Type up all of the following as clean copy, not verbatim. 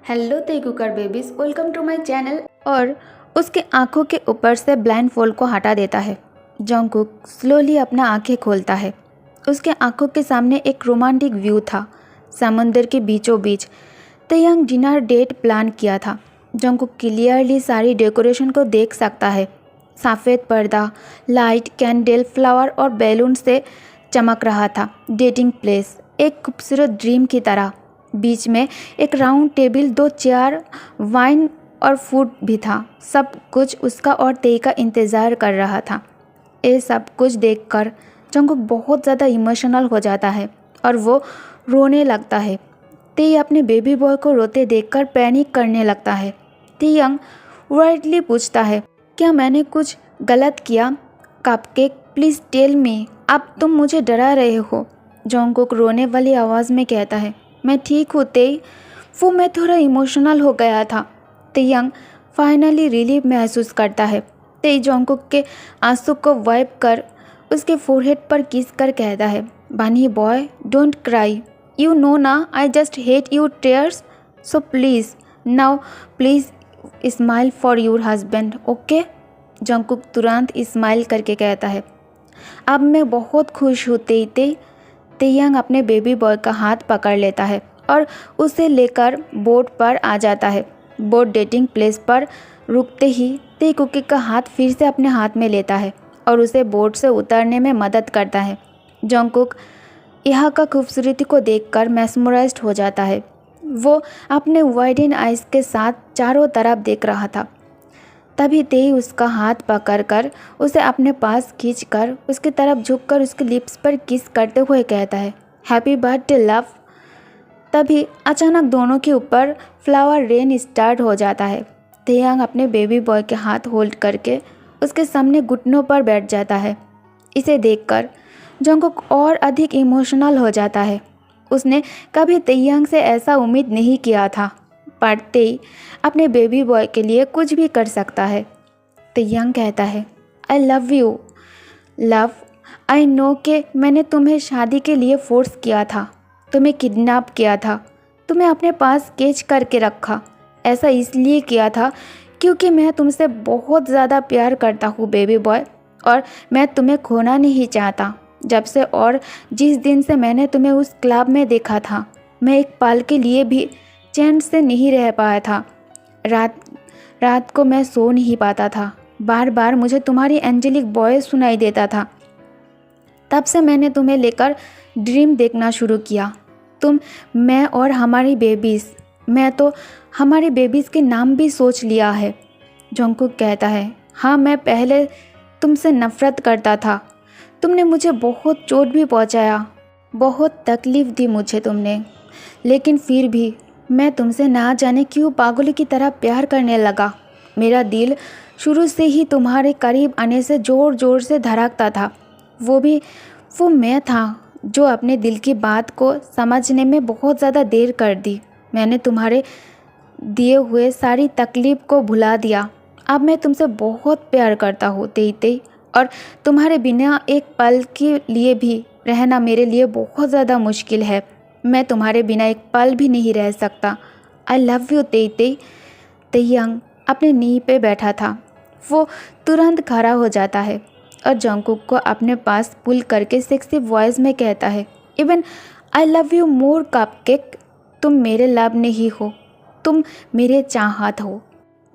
Hello तेगुकर babies, welcome to my channel. और उसके आंखों के ऊपर से ब्लाइंड फोल्ड को हटा देता है। जंगकुक स्लोली अपना आंखें खोलता है। उसके आंखों के सामने एक रोमांटिक व्यू था, समुंदर के बीचों बीच। तयंग डिनर डेट प्लान किया था। जंगकुक क्लियरली सारी डेकोरेशन को देख सकता है। सफ़ेद पर्दा, लाइट, कैंडल, फ्लावर और बैलून से चमक रहा था। डेटिंग प्लेस एक खूबसूरत ड्रीम की तरह। बीच में एक राउंड टेबल, 2 चेयर, वाइन और फूड भी था। सब कुछ उसका और तेई का इंतज़ार कर रहा था। ये सब कुछ देखकर जंगकुक बहुत ज़्यादा इमोशनल हो जाता है और वो रोने लगता है। तेई अपने बेबी बॉय को रोते देखकर पैनिक करने लगता है। तेयंग वर्डली पूछता है, क्या मैंने कुछ गलत किया? कपकेक, प्लीज़ टेल मी, अब तुम मुझे डरा रहे हो। जंगकुक रोने वाली आवाज़ में कहता है, मैं ठीक हूँ तेई, वो मैं थोड़ा इमोशनल हो गया था। तेयंग फाइनली रिलीफ महसूस करता है। तेई जंगकुक के आंसू को वाइप कर उसके फोरहेड पर किस कर कहता है, bunny boy don't cry, you know ना I just hate you tears, so please now please smile for your husband, okay. Jungkook तुरंत स्माइल करके कहता है, अब मैं बहुत खुश हूँ तेई। तेयंग अपने बेबी बॉय का हाथ पकड़ लेता है और उसे लेकर बोट पर आ जाता है। बोट डेटिंग प्लेस पर रुकते ही तेई कुकी का हाथ फिर से अपने हाथ में लेता है और उसे बोट से उतरने में मदद करता है। जंगकुक यहाँ का खूबसूरती को देखकर मैस्मराइज्ड हो जाता है। वो अपने वाइडन आइज के साथ चारों तरफ देख रहा था। तभी तेई उसका हाथ पकड़कर उसे अपने पास खींचकर उसकी तरफ झुककर उसके लिप्स पर किस करते हुए कहता है, हैप्पी बर्थडे लव। तभी अचानक दोनों के ऊपर फ्लावर रेन स्टार्ट हो जाता है। तेयंग अपने बेबी बॉय के हाथ होल्ड करके उसके सामने घुटनों पर बैठ जाता है। इसे देखकर जंगकुक और अधिक इमोशनल हो जाता है। उसने कभी तेयंग से ऐसा उम्मीद नहीं किया था, पर तेई अपने बेबी बॉय के लिए कुछ भी कर सकता है। तेयंग कहता है, I love you love, I know कि मैंने तुम्हें शादी के लिए फोर्स किया था, तुम्हें किडनैप किया था, तुम्हें अपने पास कैच करके रखा। ऐसा इसलिए किया था क्योंकि मैं तुमसे बहुत ज़्यादा प्यार करता हूँ बेबी बॉय, और मैं तुम्हें खोना नहीं चाहता। जब से और जिस दिन से मैंने तुम्हें उस क्लब में देखा था, मैं एक पल के लिए भी चैन से नहीं रह पाया था। रात को मैं सो नहीं पाता था। बार बार मुझे तुम्हारी एंजेलिक वॉइस सुनाई देता था। तब से मैंने तुम्हें लेकर ड्रीम देखना शुरू किया। तुम, मैं और हमारी बेबीज़। मैं तो हमारे बेबीज़ के नाम भी सोच लिया है। जंगकुक कहता है, हाँ, मैं पहले तुमसे नफ़रत करता था। तुमने मुझे बहुत चोट भी पहुंचाया, बहुत तकलीफ़ दी मुझे तुमने, लेकिन फिर भी मैं तुमसे ना जाने क्यों पागलों की तरह प्यार करने लगा। मेरा दिल शुरू से ही तुम्हारे करीब आने से ज़ोर ज़ोर से धड़कता था। वो मैं था जो अपने दिल की बात को समझने में बहुत ज़्यादा देर कर दी। मैंने तुम्हारे दिए हुए सारी तकलीफ़ को भुला दिया। अब मैं तुमसे बहुत प्यार करता हूँ तेई, और तुम्हारे बिना एक पल के लिए भी रहना मेरे लिए बहुत ज़्यादा मुश्किल है। मैं तुम्हारे बिना एक पल भी नहीं रह सकता। आई लव यू तेई। तेयंग अपने नी पे बैठा था। वो तुरंत खड़ा हो जाता है और जंगकुक को अपने पास पुल करके सेक्सी वॉइस में कहता है, even I love you more cupcake. तुम मेरे लव नहीं हो, तुम मेरे चाहत हो,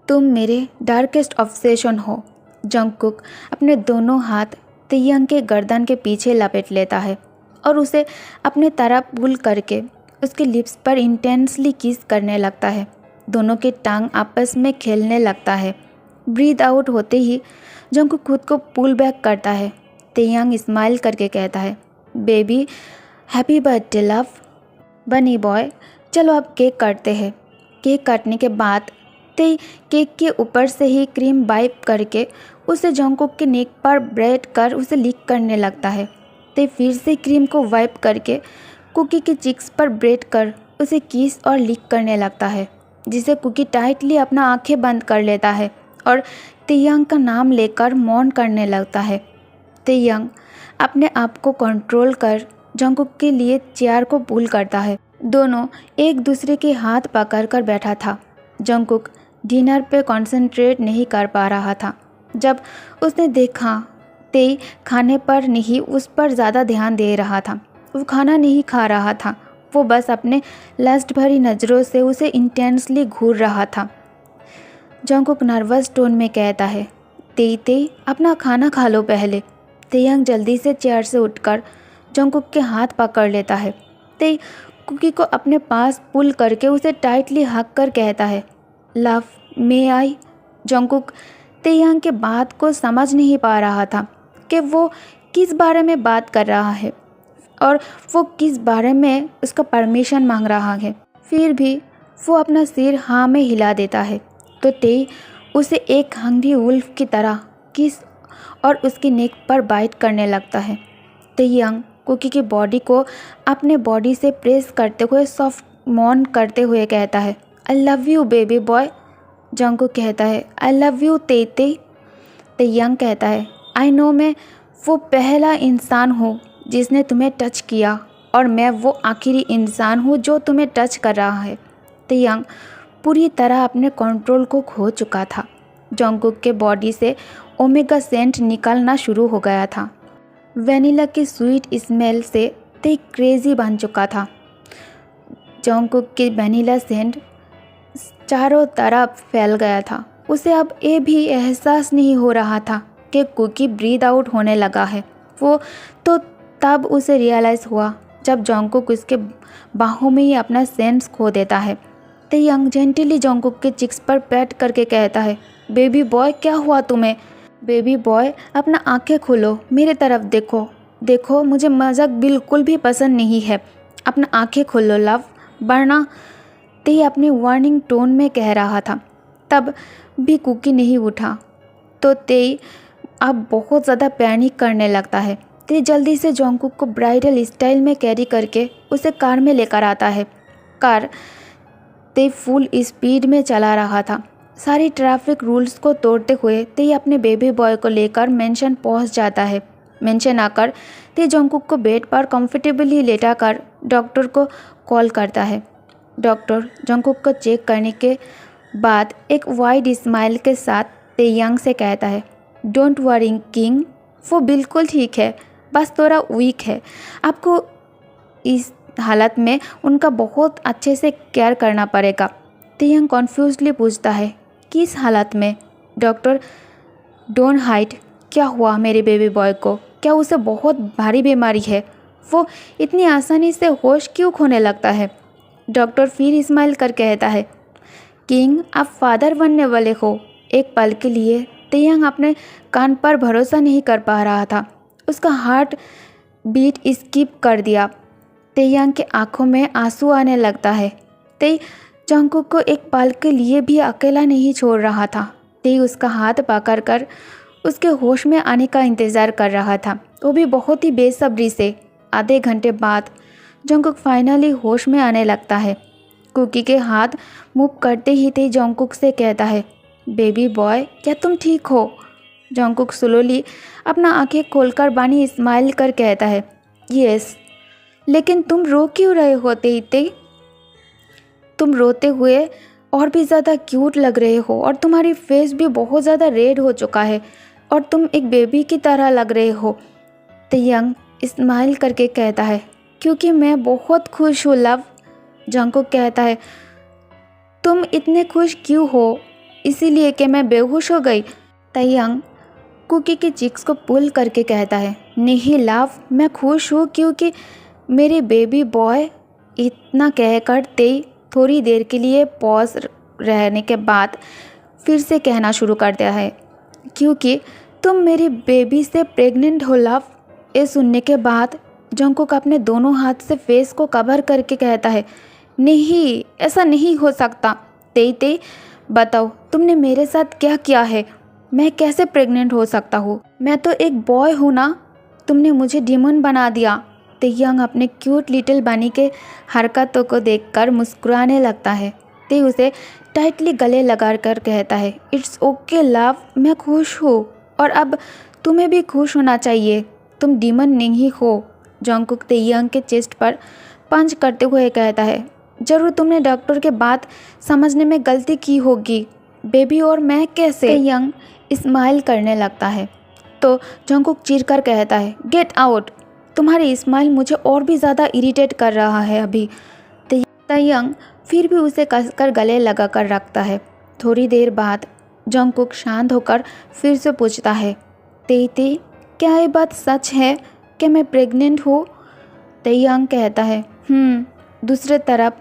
तुम मेरे डार्केस्ट ऑब्सेशन हो। जंगकुक अपने दोनों हाथ तेयंग के गर्दन के पीछे लपेट लेता है और उसे अपने तरफ पुल करके उसके लिप्स पर इंटेंसली किस करने लगता है। दोनों की टांग आपस में खेलने लगता है। ब्रीथ आउट होते ही जंगकुक खुद को पुल बैक करता है। तेयंग स्माइल करके कहता है, बेबी हैप्पी बर्थडे लव। बनी बॉय, चलो अब केक काटते हैं। केक काटने के बाद तेई केक के ऊपर से ही क्रीम वाइप करके उसे जंगकुक के नेक पर बैठ कर उसे लिक करने लगता है। ते फिर से क्रीम को वाइप करके कुकी के चिक्स पर बैठ कर उसे किस और लिक करने लगता है, जिसे कुकी टाइटली अपना आंखें बंद कर लेता है और तेयंग का नाम लेकर मौन करने लगता है। तेयंग अपने आप को कंट्रोल कर जंगकुक के लिए चेयर को पुल करता है दोनों एक दूसरे के हाथ पकड़कर बैठा था। जंगकुक डिनर पे कंसंट्रेट नहीं कर पा रहा था। जब उसने देखा तेई खाने पर नहीं उस पर ज़्यादा ध्यान दे रहा था। वो खाना नहीं खा रहा था, वो बस अपने लस्ट भरी नज़रों से उसे इंटेंसली घूर रहा था। जंगकुक नर्वस टोन में कहता है, तेई अपना खाना खा लो पहले। तेयंग जल्दी से चेयर से उठकर जंगकुक के हाथ पकड़ लेता है। तेई कुकी को अपने पास पुल करके उसे टाइटली हक कर कहता है, लव मे आई। जंगकुक तेयंग के बात को समझ नहीं पा रहा था कि वो किस बारे में बात कर रहा है और वो किस बारे में उसका परमिशन मांग रहा है। फिर भी वो अपना सिर हाँ में हिला देता है तो तेई उसे एक हंग्री वुल्फ की तरह किस और उसकी नेक पर बाइट करने लगता है। तेयंग कुकी की बॉडी को अपने बॉडी से प्रेस करते हुए सॉफ्ट मॉन करते हुए कहता है, I love you baby boy. Jungkook कहता है, आई लव यू तेई। तेयंग कहता है, आई नो मैं वो पहला इंसान हूँ जिसने तुम्हें टच किया और मैं वो आखिरी इंसान हूँ जो तुम्हें टच कर रहा है। तेयंग पूरी तरह अपने कंट्रोल को खो चुका था। जंगकुक के बॉडी से ओमेगा सेंट निकलना शुरू हो गया था। वेनिला की स्वीट स्मेल से ते क्रेजी बन चुका था। जंगकुक के वेनिला सेंट चारों तरफ फैल गया था। उसे अब ये भी एहसास नहीं हो रहा था कि कुकी ब्रीद आउट होने लगा है। वो तो तब उसे रियलाइज़ हुआ जब जंगकुक उसके बाहों में ही अपना सेंस खो देता है। तेयंग जेंटली जंगकुक के चिक्स पर पैट करके कहता है, बेबी बॉय क्या हुआ तुम्हें? बेबी बॉय अपना आंखें खोलो, मेरे तरफ देखो। देखो मुझे मजाक बिल्कुल भी पसंद नहीं है। अपना आंखें खोलो लव, वरना ते अपने वार्निंग टोन में कह रहा था। तब भी कुकी नहीं उठा तो ते अब बहुत ज़्यादा पैनिक करने लगता है। ते जल्दी से जंगकुक को ब्राइडल स्टाइल में कैरी करके उसे कार में लेकर आता है। कार ते फुल स्पीड में चला रहा था। सारी ट्रैफिक रूल्स को तोड़ते हुए ते अपने बेबी बॉय को लेकर मेंशन पहुंच जाता है। मेंशन आकर ते जंगकुक को बेड पर कंफर्टेबली लेटाकर डॉक्टर को कॉल करता है। डॉक्टर जंगकुक को चेक करने के बाद एक वाइड स्माइल के साथ तेयंग से कहता है, डोंट वरी किंग, वो बिल्कुल ठीक है, बस थोड़ा वीक है। आपको इस हालत में उनका बहुत अच्छे से केयर करना पड़ेगा। तेयंग कन्फ्यूजली पूछता है, किस हालत में? डॉक्टर डोंट हाइड, क्या हुआ मेरे बेबी बॉय को? क्या उसे बहुत भारी बीमारी है? वो इतनी आसानी से होश क्यों खोने लगता है? डॉक्टर फिर स्माइल कर कहता है, किंग आप फादर बनने वाले हो। एक पल के लिए तेयंग अपने कान पर भरोसा नहीं कर पा रहा था। उसका हार्ट बीट स्किप कर दिया। तेयंग के आंखों में आंसू आने लगता है। ते जंगकुक को एक पल के लिए भी अकेला नहीं छोड़ रहा था। ते उसका हाथ पकड़कर उसके होश में आने का इंतज़ार कर रहा था, वो भी बहुत ही बेसब्री से। आधे घंटे बाद जंगकुक फाइनली होश में आने लगता है। कुकी के हाथ मूव करते ही ते जंगकुक से कहता है, बेबी बॉय क्या तुम ठीक हो? जंगकुक स्लोली अपना आंखें खोलकर बानी स्माइल कर कहता है, यस। लेकिन तुम रो क्यों रहे हो ते? तुम रोते हुए और भी ज़्यादा क्यूट लग रहे हो और तुम्हारी फेस भी बहुत ज़्यादा रेड हो चुका है और तुम एक बेबी की तरह लग रहे हो। तेयंग स्माइल करके कहता है, क्योंकि मैं बहुत खुश हूँ लव। जंगकुक कहता है, तुम इतने खुश क्यों हो? इसीलिए कि मैं बेहोश हो गई? तेयंग कुकी की चिक्स को पुल करके कहता है, नहीं लव, मैं खुश हूँ क्योंकि मेरे बेबी बॉय। इतना कहकर ते थोड़ी देर के लिए पॉज रहने के बाद फिर से कहना शुरू करता है, क्योंकि तुम मेरी बेबी से प्रेग्नेंट हो लव। ये सुनने के बाद जंगकुक अपने दोनों हाथ से फेस को कवर करके कहता है, नहीं ऐसा नहीं हो सकता। ते बताओ तुमने मेरे साथ क्या किया है? मैं कैसे प्रेग्नेंट हो सकता हूँ? मैं तो एक बॉय हूँ ना। तुमने मुझे डीमन बना दिया। तेयंग अपने क्यूट लिटिल बनी के हरकतों को देखकर मुस्कुराने लगता है। ते उसे टाइटली गले लगा कर कहता है, इट्स ओके लव, मैं खुश हूँ और अब तुम्हें भी खुश होना चाहिए। तुम डीमन नहीं हो। जंगकुक तेयंग के चेस्ट पर पंच करते हुए कहता है, ज़रूर तुमने डॉक्टर के बात समझने में गलती की होगी बेबी, और मैं कैसे। यंग स्माइल करने लगता है तो जंगकुक चीर कर कहता है, गेट आउट, तुम्हारी स्माइल मुझे और भी ज़्यादा इरिटेट कर रहा है अभी। तयंग फिर भी उसे कसकर गले लगा कर रखता है। थोड़ी देर बाद जंगकुक शांत होकर फिर से पूछता है, तेते, क्या ये बात सच है कि मैं प्रेग्नेंट हूँ? तयंग कहता है, दूसरे तरफ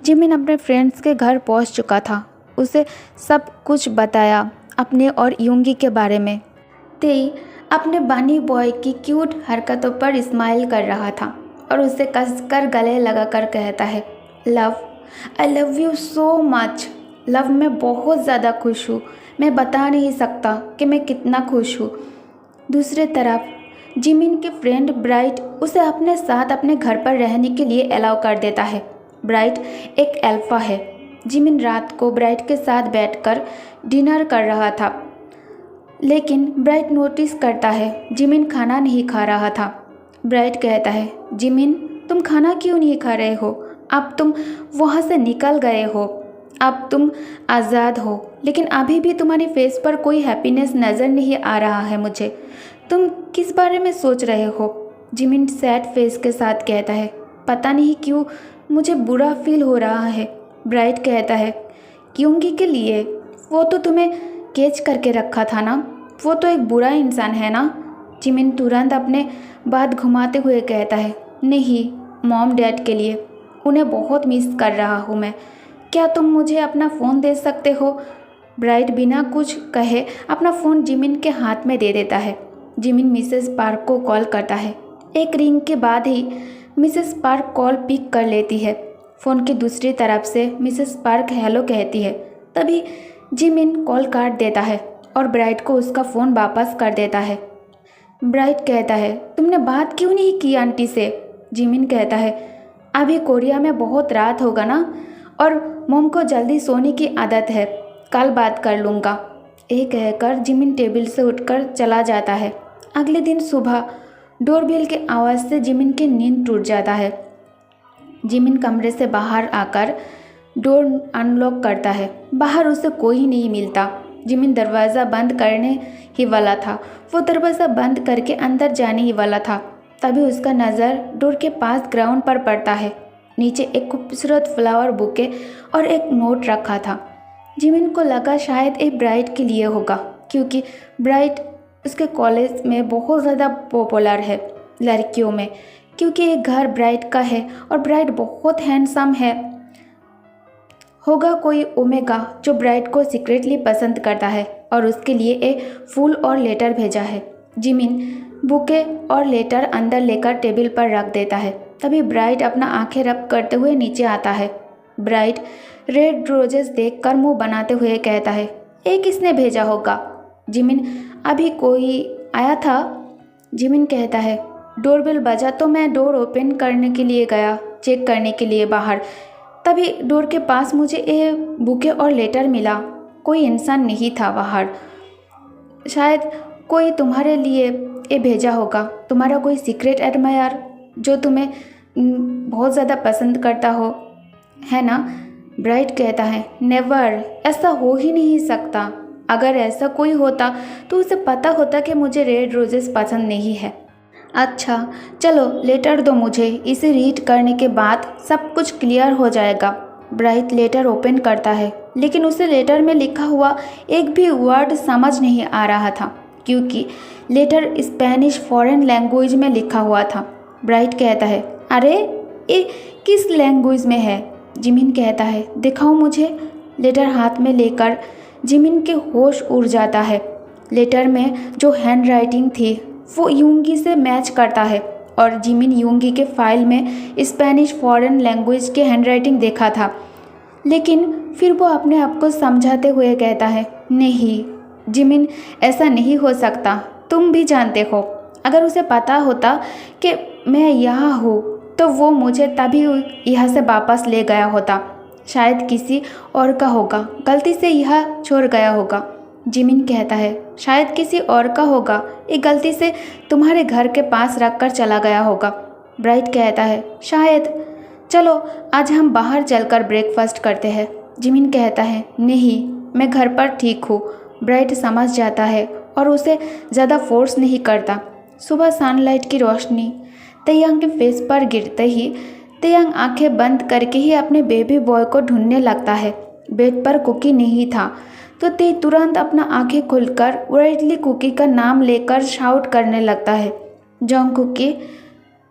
जिमिन अपने फ्रेंड्स के घर पहुँच चुका था। उसे सब कुछ बताया अपने और यूंगी के बारे में। तेई अपने बनी बॉय की क्यूट हरकतों पर स्माइल कर रहा था और उसे कसकर गले लगाकर कहता है, love, I love you so much. Love, मैं बहुत ज़्यादा खुश हूँ, मैं बता नहीं सकता कि मैं कितना खुश हूँ। दूसरी तरफ जिमिन के फ्रेंड ब्राइट उसे अपने साथ अपने घर पर रहने के लिए अलाउ कर देता है। ब्राइट एक अल्फा है। जिमिन रात को ब्राइट के साथ बैठकर डिनर कर रहा था, लेकिन ब्राइट नोटिस करता है जिमिन खाना नहीं खा रहा था। ब्राइट कहता है, जिमिन, तुम खाना क्यों नहीं खा रहे हो? अब तुम वहाँ से निकल गए हो, अब तुम आज़ाद हो, लेकिन अभी भी तुम्हारी फेस पर कोई हैप्पीनेस नज़र नहीं आ रहा है मुझे। तुम किस बारे में सोच रहे हो? जिमिन सैड फेस के साथ कहता है, पता नहीं क्यों मुझे बुरा फील हो रहा है। ब्राइट कहता है, क्योंकि के लिए? वो तो तुम्हें कैच करके रखा था ना, वो तो एक बुरा इंसान है ना। जिमिन तुरंत अपने बात घुमाते हुए कहता है, नहीं, मॉम डैड के लिए, उन्हें बहुत मिस कर रहा हूँ मैं। क्या तुम मुझे अपना फ़ोन दे सकते हो? ब्राइट बिना कुछ कहे अपना फ़ोन जिमिन के हाथ में दे देता है। जिमिन मिसेस पार्क को कॉल करता है। एक रिंग के बाद ही मिसेस पार्क कॉल पिक कर लेती है। फ़ोन की दूसरी तरफ से मिसेस पार्क हेलो कहती है। तभी जिमिन कॉल काट देता है और ब्राइट को उसका फ़ोन वापस कर देता है। ब्राइट कहता है, तुमने बात क्यों नहीं की आंटी से? जिमिन कहता है, अभी कोरिया में बहुत रात होगा ना, और मॉम को जल्दी सोने की आदत है, कल बात कर लूँगा। ये कहकर जिमिन टेबल से उठकर चला जाता है। अगले दिन सुबह डोरबेल के आवाज़ से जिमिन की नींद टूट जाता है। जिमिन कमरे से बाहर आकर डोर अनलॉक करता है। बाहर उसे कोई नहीं मिलता। जिमिन दरवाज़ा बंद करने ही वाला था। वो दरवाज़ा बंद करके अंदर जाने ही वाला था, तभी उसका नज़र डोर के पास ग्राउंड पर पड़ता है। नीचे एक खूबसूरत फ्लावर बुके और एक नोट रखा था। जिमिन को लगा शायद ये ब्राइट के लिए होगा, क्योंकि ब्राइट उसके कॉलेज में बहुत ज़्यादा पॉपुलर है लड़कियों में, क्योंकि ये घर ब्राइट का है और ब्राइट बहुत हैंडसम है। होगा कोई ओमेगा जो ब्राइट को सीक्रेटली पसंद करता है और उसके लिए एक फूल और लेटर भेजा है। जिमिन बुके और लेटर अंदर लेकर टेबल पर रख देता है। तभी ब्राइट अपना आंखें रब करते हुए नीचे आता है। ब्राइट रेड रोजेस देखकर मुंह बनाते हुए कहता है, ये किसने भेजा होगा? जिमिन, अभी कोई आया था। जिमिन कहता है, डोरबेल बजा तो मैं डोर ओपन करने के लिए गया, चेक करने के लिए बाहर। तभी डोर के पास मुझे ये बुके और लेटर मिला। कोई इंसान नहीं था बाहर, शायद कोई तुम्हारे लिए ये भेजा होगा, तुम्हारा कोई सीक्रेट एडमायर जो तुम्हें बहुत ज़्यादा पसंद करता हो, है ना? ब्राइट कहता है, नेवर, ऐसा हो ही नहीं सकता। अगर ऐसा कोई होता तो उसे पता होता कि मुझे रेड रोजेस पसंद नहीं है। अच्छा चलो लेटर दो मुझे, इसे रीड करने के बाद सब कुछ क्लियर हो जाएगा। ब्राइट लेटर ओपन करता है, लेकिन उसे लेटर में लिखा हुआ एक भी वर्ड समझ नहीं आ रहा था, क्योंकि लेटर स्पेनिश फॉरेन लैंग्वेज में लिखा हुआ था। ब्राइट कहता है, अरे ये किस लैंग्वेज में है? जिमिन कहता है, दिखाओ मुझे। लेटर हाथ में लेकर जिमिन के होश उड़ जाता है। लेटर में जो हैंड राइटिंग थी वो यूंगी से मैच करता है, और जिमिन यूंगी के फाइल में स्पेनिश फॉरेन लैंग्वेज के हैंडराइटिंग देखा था। लेकिन फिर वो अपने आप को समझाते हुए कहता है, नहीं जिमिन, ऐसा नहीं हो सकता, तुम भी जानते हो। अगर उसे पता होता कि मैं यहाँ हूँ तो वो मुझे तभी यहाँ से वापस ले गया होता। शायद किसी और का होगा, गलती से यहाँ छोड़ गया होगा। जिमिन कहता है, शायद किसी और का होगा, ये गलती से तुम्हारे घर के पास रख कर चला गया होगा। ब्राइट कहता है, शायद चलो आज हम बाहर चलकर ब्रेकफास्ट करते हैं। जिमिन कहता है, नहीं मैं घर पर ठीक हूँ। ब्राइट समझ जाता है और उसे ज़्यादा फोर्स नहीं करता। सुबह सनलाइट की रोशनी तैयांग के फेस पर गिरते ही तैयांग आंखें बंद करके ही अपने बेबी बॉय को ढूंढने लगता है। बेड पर कुकी नहीं था तो ते तुरंत अपना आंखें खुलकर उड़ाइटली कुकी का नाम लेकर शाउट करने लगता है, जोंग कुकी,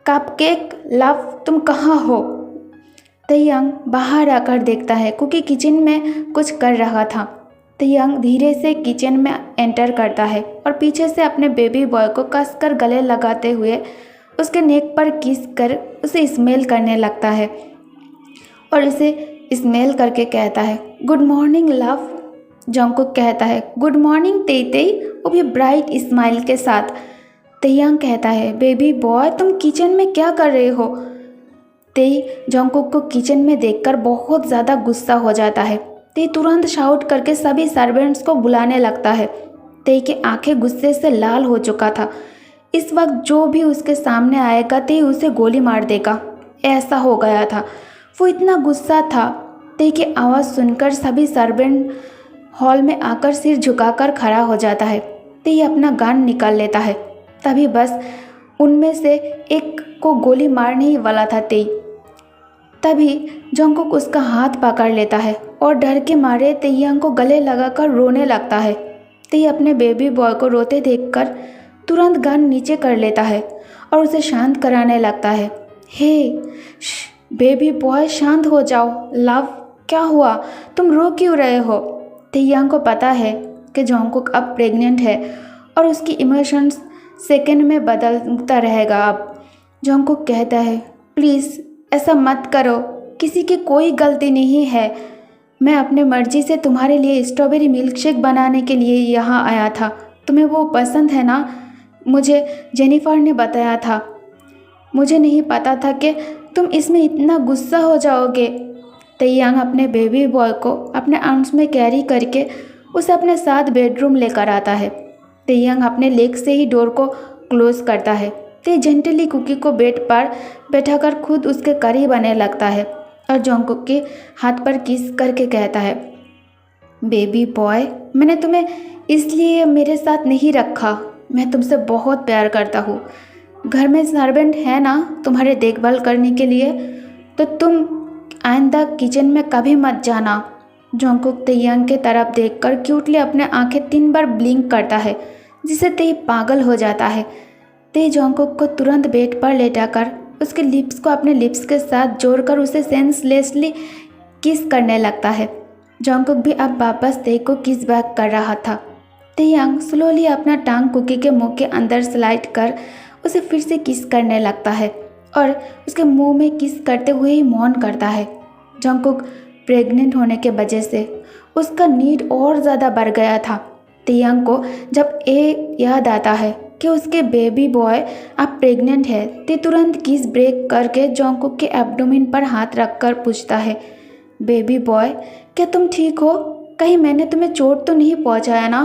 कपकेक लव तुम कहाँ हो? तैयांग बाहर आकर देखता है कुकी किचन में कुछ कर रहा था। तैयांग धीरे से किचन में एंटर करता है और पीछे से अपने बेबी बॉय को कसकर गले लगाते हुए उसके नेक पर किस कर उसे स्मेल करने लगता है और उसे स्मेल करके कहता है, गुड मॉर्निंग लव। जोंगकुक कहता है, गुड मॉर्निंग तेई, वो भी ब्राइट स्माइल के साथ। तैयांग कहता है, बेबी बॉय तुम किचन में क्या कर रहे हो? तेई जोंगकुक को किचन में देखकर बहुत ज़्यादा गुस्सा हो जाता है। तेई तुरंत शाउट करके सभी सर्वेंट्स को बुलाने लगता है। तेई की आंखें गुस्से से लाल हो चुका था। इस वक्त जो भी उसके सामने आएगा तेई उसे गोली मार देगा, ऐसा हो गया था। वो इतना गुस्सा था। तेई की आवाज़ सुनकर सभी सर्वेंट हॉल में आकर सिर झुकाकर खड़ा हो जाता है। तेई अपना गन निकाल लेता है। तभी बस उनमें से एक को गोली मारने ही वाला था तेई। तभी जोंगकुक उसका हाथ पकड़ लेता है और डर के मारे तैयांग को गले लगाकर रोने लगता है। तेई अपने बेबी बॉय को रोते देखकर तुरंत गन नीचे कर लेता है और उसे शांत कराने लगता है। हे बेबी बॉय शांत हो जाओ। लव क्या हुआ, तुम रो क्यों रहे हो? तैयांग को पता है कि जोंगकुक अब प्रेग्नेंट है और उसकी इमोशंस सेकंड में बदलता रहेगा। अब जोंगकुक कहता है, प्लीज़ ऐसा मत करो, किसी की कोई गलती नहीं है। मैं अपने मर्जी से तुम्हारे लिए स्ट्रॉबेरी मिल्क शेक बनाने के लिए यहाँ आया था। तुम्हें वो पसंद है ना? मुझे जेनिफर ने बताया था। मुझे नहीं पता था कि तुम इसमें इतना गुस्सा हो जाओगे। तैयांग अपने बेबी बॉय को अपने आर्म्स में कैरी करके उसे अपने साथ बेडरूम लेकर आता है। तैयांग अपने लेग से ही डोर को क्लोज करता है। ते जेंटली कुकी को बेड पर बैठाकर खुद उसके करीब आने लगता है और जोंगकुक के हाथ पर किस करके कहता है, बेबी बॉय मैंने तुम्हें इसलिए मेरे साथ नहीं रखा, मैं तुमसे बहुत प्यार करता हूँ। घर में सर्वेंट है ना तुम्हारे देखभाल करने के लिए, तो तुम आइंदा किचन में कभी मत जाना। जोंगकुक तैयांग के तरफ देखकर क्यूटली अपने आंखें 3 बार ब्लिंक करता है, जिससे तेई पागल हो जाता है। तेई जोंगकुक को तुरंत बेड पर लेटाकर उसके लिप्स को अपने लिप्स के साथ जोड़कर उसे सेंसलेसली किस करने लगता है। जोंगकुक भी अब वापस तेई को किस बैक कर रहा था। तैयांग स्लोली अपना टांग कुकी के मुंह के अंदर स्लाइड कर उसे फिर से किस करने लगता है और उसके मुंह में किस करते हुए ही मौन करता है। जोंगकुक प्रेग्नेंट होने के वजह से उसका नीड और ज़्यादा बढ़ गया था। तैयांग को जब ये याद आता है कि उसके बेबी बॉय अब प्रेग्नेंट है, ते तुरंत किस ब्रेक करके जोंगकुक के एब्डोमेन पर हाथ रखकर पूछता है, बेबी बॉय क्या तुम ठीक हो? कहीं मैंने तुम्हें चोट तो नहीं पहुंचाया ना?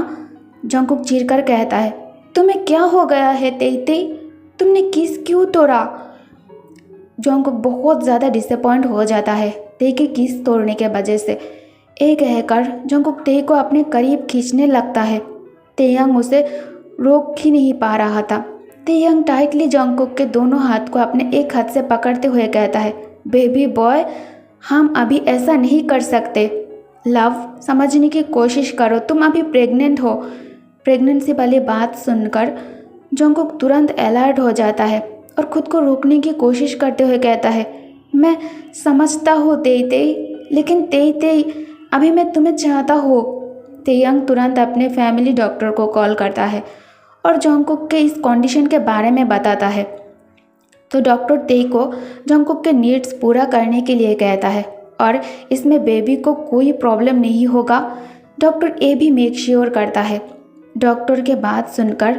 जोंगकुक चीरकर कहता है, तुम्हें क्या हो गया है तेई, तुमने किस क्यों तोड़ा? जोंगकुक बहुत ज़्यादा डिसअपॉइंट हो जाता है तेई के किस तोड़ने के वजह से। एक कहकर जोंगकुक तेई को अपने करीब खींचने लगता है। तैयांग उसे रोक ही नहीं पा रहा था। तैयांग टाइटली जोंगकुक के दोनों हाथ को अपने एक हाथ से पकड़ते हुए कहता है, बेबी बॉय हम अभी ऐसा नहीं कर सकते। लव समझने की कोशिश करो, तुम अभी प्रेग्नेंट हो। प्रेगनेंसी वाली बात सुनकर जोंगकुक तुरंत अलर्ट हो जाता है और खुद को रोकने की कोशिश करते हुए कहता है, मैं समझता हूँ तेई, लेकिन तेई अभी मैं तुम्हें चाहता हूँ। तैयांग तुरंत अपने फैमिली डॉक्टर को कॉल करता है और जोंगकुक के इस कंडीशन के बारे में बताता है। तो डॉक्टर तेई को जोंगकुक के नीड्स पूरा करने के लिए कहता है और इसमें बेबी को कोई प्रॉब्लम नहीं होगा। डॉक्टर ए भी मेक श्योर करता है। डॉक्टर के बात सुनकर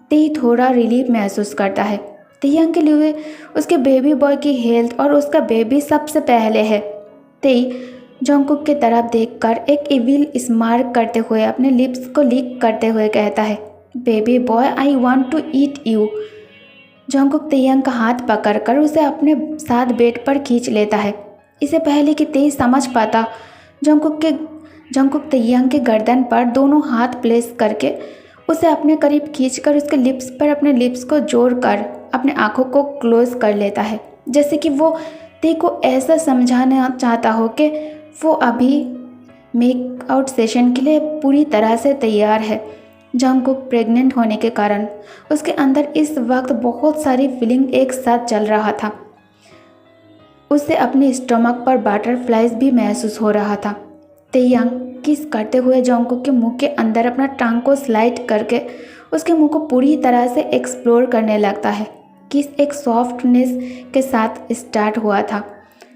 तेई थोड़ा रिलीफ महसूस करता है। तैयांग के लिए उसके बेबी बॉय की हेल्थ और उसका बेबी सबसे पहले है। तेई जोंगकुक की तरफ देखकर एक इविल स्मार्क करते हुए अपने लिप्स को लिक करते हुए कहता है, baby boy I want to eat you. Jungkook Taehyung का हाथ पकड़कर उसे अपने साथ बेड पर खींच लेता है। इससे पहले कि तेई समझ पाता, जंगकुक तेयंग के गर्दन पर दोनों हाथ प्लेस करके उसे अपने करीब खींचकर उसके लिप्स पर अपने लिप्स को जोड़कर अपने आंखों को क्लोज कर लेता है, जैसे कि वो तेई को ऐसा समझाना चाहता हो कि वो अभी मेकआउट सेशन के लिए पूरी तरह से तैयार है। जंगकुक प्रेग्नेंट होने के कारण उसके अंदर इस वक्त बहुत सारी फीलिंग एक साथ चल रहा था। उसे अपने स्टमक पर बटरफ्लाइज भी महसूस हो रहा था। तेयंग किस करते हुए जंगकुक के मुंह के अंदर अपना टांग को स्लाइड करके उसके मुंह को पूरी तरह से एक्सप्लोर करने लगता है। किस एक सॉफ्टनेस के साथ स्टार्ट हुआ था,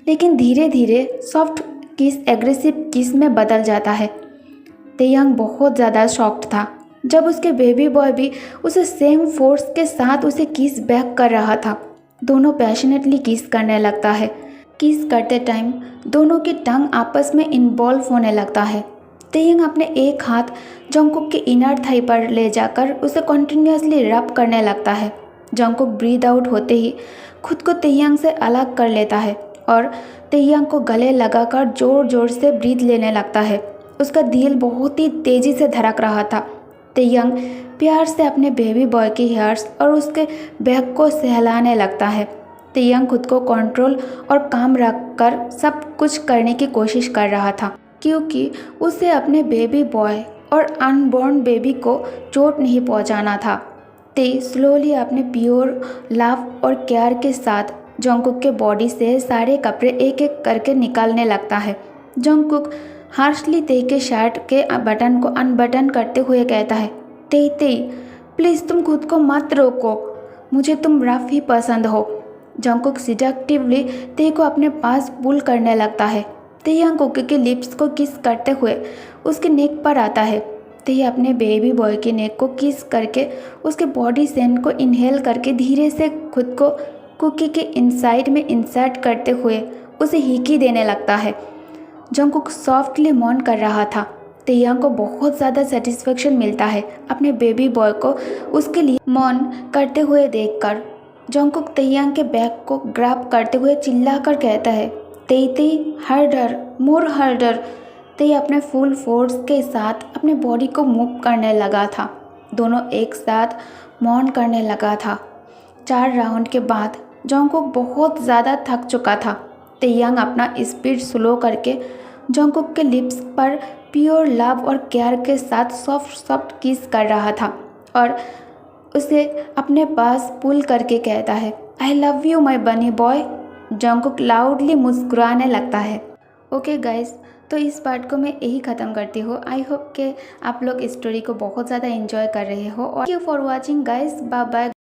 लेकिन धीरे धीरे सॉफ्ट किस एग्रेसिव किस में बदल जाता है। तेयंग बहुत ज़्यादा शॉक्ड था जब उसके बेबी बॉय भी उसे सेम फोर्स के साथ उसे किस बैक कर रहा था। दोनों पैशनेटली किस करने लगता है। किस करते टाइम दोनों की टंग आपस में इन्वॉल्व होने लगता है। तेयंग अपने एक हाथ जंगकुक के इनर थाई पर ले जाकर उसे कॉन्टिन्यूसली रब करने लगता है। जंगकुक ब्रीद आउट होते ही खुद को तेयंग से अलग कर लेता है और तेयंग को गले लगाकर जोर जोर से ब्रीद लेने लगता है। उसका दिल बहुत ही तेज़ी से धड़क रहा था। तेयंग प्यार से अपने बेबी बॉय की हेयर्स और उसके बैक को सहलाने लगता है। तेयंग खुद को कंट्रोल और काम रखकर सब कुछ करने की कोशिश कर रहा था, क्योंकि उसे अपने बेबी बॉय और अनबॉर्न बेबी को चोट नहीं पहुंचाना था। ते स्लोली अपने प्योर लव और केयर के साथ जंगकुक के बॉडी से सारे कपड़े एक एक करके निकालने लगता है। जंगकुक हार्शली ते के शर्ट के बटन को अनबटन करते हुए कहता है, ते प्लीज़ तुम खुद को मत रोको, मुझे तुम रफ ही पसंद हो। जंगकुक सिडक्टिवली ते को अपने पास पुल करने लगता है। ते जंगकुक के लिप्स को किस करते हुए उसके नेक पर आता है। ते अपने बेबी बॉय के नेक को किस करके उसके बॉडी सेंट को इनहेल करके धीरे से खुद को कुकी के इनसाइड में इंसर्ट करते हुए उसे हीकी देने लगता है। जंगकुक सॉफ्टली मौन कर रहा था। तेयंग को बहुत ज़्यादा सेटिस्फेक्शन मिलता है अपने बेबी बॉय को उसके लिए मौन करते हुए देखकर। जंगकुक तेयंग के बैक को ग्रैब करते हुए चिल्लाकर कहता है, ते हर्डर मोर हर्डर। ते अपने फुल फोर्स के साथ अपने बॉडी को मूव करने लगा था। दोनों एक साथ मौन करने लगा था। 4 राउंड के बाद जंगकुक बहुत ज़्यादा थक चुका था। तेयंग अपना स्पीड स्लो करके जंगकुक के लिप्स पर प्योर लव और केयर के साथ सॉफ्ट किस कर रहा था और उसे अपने पास पुल करके कहता है, आई लव यू माई बनी बॉय। जंगकुक लाउडली मुस्कुराने लगता है। ओके गाइस, तो इस पार्ट को मैं यही ख़त्म करती हूँ। आई होप कि आप लोग इस स्टोरी को बहुत ज़्यादा एंजॉय कर रहे हो और thank you for watching guys. Bye bye.